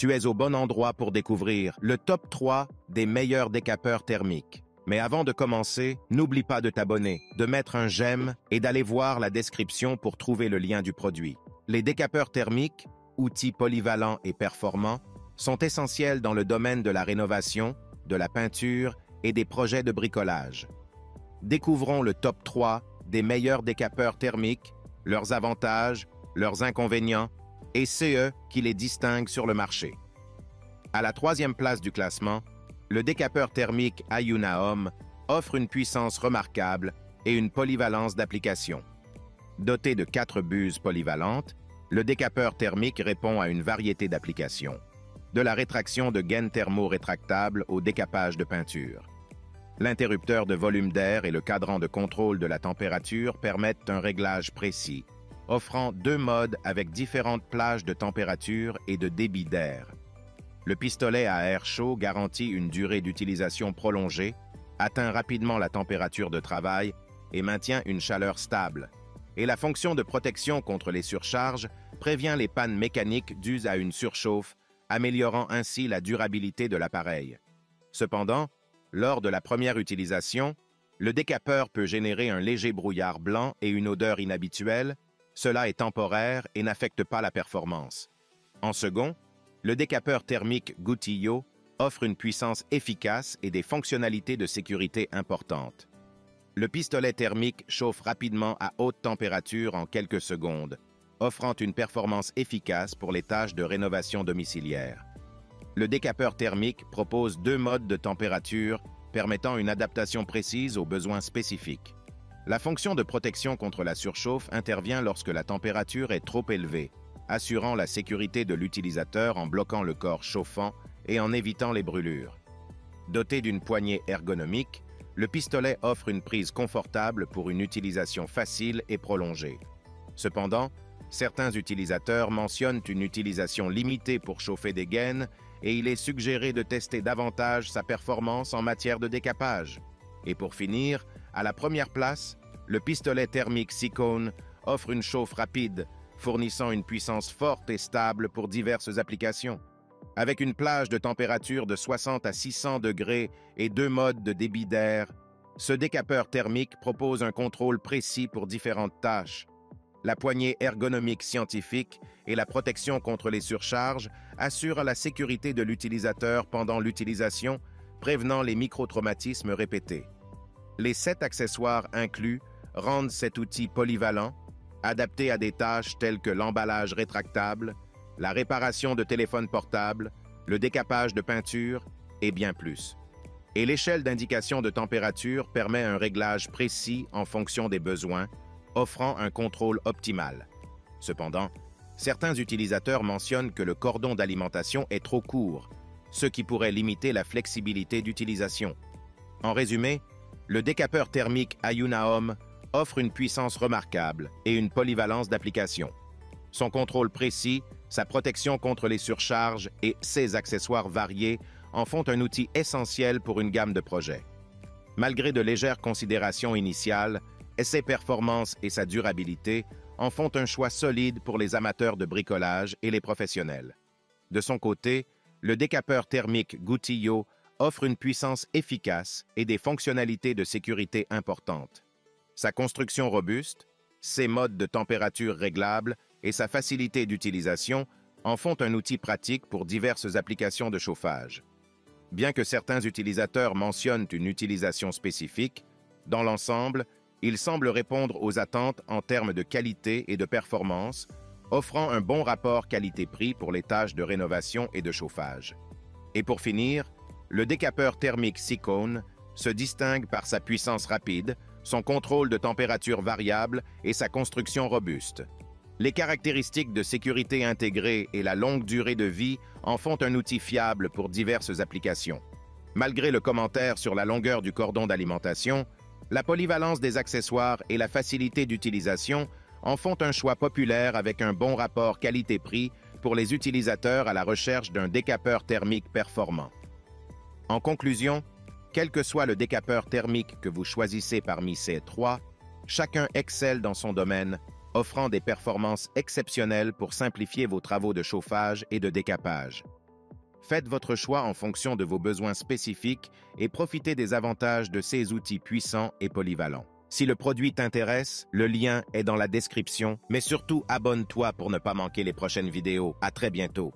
Tu es au bon endroit pour découvrir le top 3 des meilleurs décapeurs thermiques. Mais avant de commencer, n'oublie pas de t'abonner, de mettre un j'aime et d'aller voir la description pour trouver le lien du produit. Les décapeurs thermiques, outils polyvalents et performants, sont essentiels dans le domaine de la rénovation, de la peinture et des projets de bricolage. Découvrons le top 3 des meilleurs décapeurs thermiques, leurs avantages, leurs inconvénients et ceux qui les distinguent sur le marché. À la 3e place du classement, le décapeur thermique Ayunaom offre une puissance remarquable et une polyvalence d'application. Doté de 4 buses polyvalentes, le décapeur thermique répond à une variété d'applications, de la rétraction de gaines thermo-rétractables au décapage de peinture. L'interrupteur de volume d'air et le cadran de contrôle de la température permettent un réglage précis, offrant 2 modes avec différentes plages de température et de débit d'air. Le pistolet à air chaud garantit une durée d'utilisation prolongée, atteint rapidement la température de travail et maintient une chaleur stable. Et la fonction de protection contre les surcharges prévient les pannes mécaniques dues à une surchauffe, améliorant ainsi la durabilité de l'appareil. Cependant, lors de la première utilisation, le décapeur peut générer un léger brouillard blanc et une odeur inhabituelle. Cela est temporaire et n'affecte pas la performance. En second, le décapeur thermique Gutillo offre une puissance efficace et des fonctionnalités de sécurité importantes. Le pistolet thermique chauffe rapidement à haute température en quelques secondes, offrant une performance efficace pour les tâches de rénovation domiciliaire. Le décapeur thermique propose 2 modes de température permettant une adaptation précise aux besoins spécifiques. La fonction de protection contre la surchauffe intervient lorsque la température est trop élevée, assurant la sécurité de l'utilisateur en bloquant le corps chauffant et en évitant les brûlures. Doté d'une poignée ergonomique, le pistolet offre une prise confortable pour une utilisation facile et prolongée. Cependant, certains utilisateurs mentionnent une utilisation limitée pour chauffer des gaines et il est suggéré de tester davantage sa performance en matière de décapage. Et pour finir, à la première place, le pistolet thermique Sikone offre une chauffe rapide, fournissant une puissance forte et stable pour diverses applications. Avec une plage de température de 60 à 600 degrés et 2 modes de débit d'air, ce décapeur thermique propose un contrôle précis pour différentes tâches. La poignée ergonomique scientifique et la protection contre les surcharges assurent la sécurité de l'utilisateur pendant l'utilisation, prévenant les microtraumatismes répétés. Les 7 accessoires inclus rendent cet outil polyvalent, adapté à des tâches telles que l'emballage rétractable, la réparation de téléphones portables, le décapage de peinture et bien plus. Et l'échelle d'indication de température permet un réglage précis en fonction des besoins, offrant un contrôle optimal. Cependant, certains utilisateurs mentionnent que le cordon d'alimentation est trop court, ce qui pourrait limiter la flexibilité d'utilisation. En résumé, le décapeur thermique Ayunaom offre une puissance remarquable et une polyvalence d'application. Son contrôle précis, sa protection contre les surcharges et ses accessoires variés en font un outil essentiel pour une gamme de projets. Malgré de légères considérations initiales, ses performances et sa durabilité en font un choix solide pour les amateurs de bricolage et les professionnels. De son côté, le décapeur thermique Gutillo offre une puissance efficace et des fonctionnalités de sécurité importantes. Sa construction robuste, ses modes de température réglables et sa facilité d'utilisation en font un outil pratique pour diverses applications de chauffage. Bien que certains utilisateurs mentionnent une utilisation spécifique, dans l'ensemble, il semble répondre aux attentes en termes de qualité et de performance, offrant un bon rapport qualité-prix pour les tâches de rénovation et de chauffage. Et pour finir, le décapeur thermique Sikone se distingue par sa puissance rapide, son contrôle de température variable et sa construction robuste. Les caractéristiques de sécurité intégrée et la longue durée de vie en font un outil fiable pour diverses applications. Malgré le commentaire sur la longueur du cordon d'alimentation, la polyvalence des accessoires et la facilité d'utilisation en font un choix populaire avec un bon rapport qualité-prix pour les utilisateurs à la recherche d'un décapeur thermique performant. En conclusion, quel que soit le décapeur thermique que vous choisissez parmi ces 3, chacun excelle dans son domaine, offrant des performances exceptionnelles pour simplifier vos travaux de chauffage et de décapage. Faites votre choix en fonction de vos besoins spécifiques et profitez des avantages de ces outils puissants et polyvalents. Si le produit t'intéresse, le lien est dans la description, mais surtout abonne-toi pour ne pas manquer les prochaines vidéos. À très bientôt.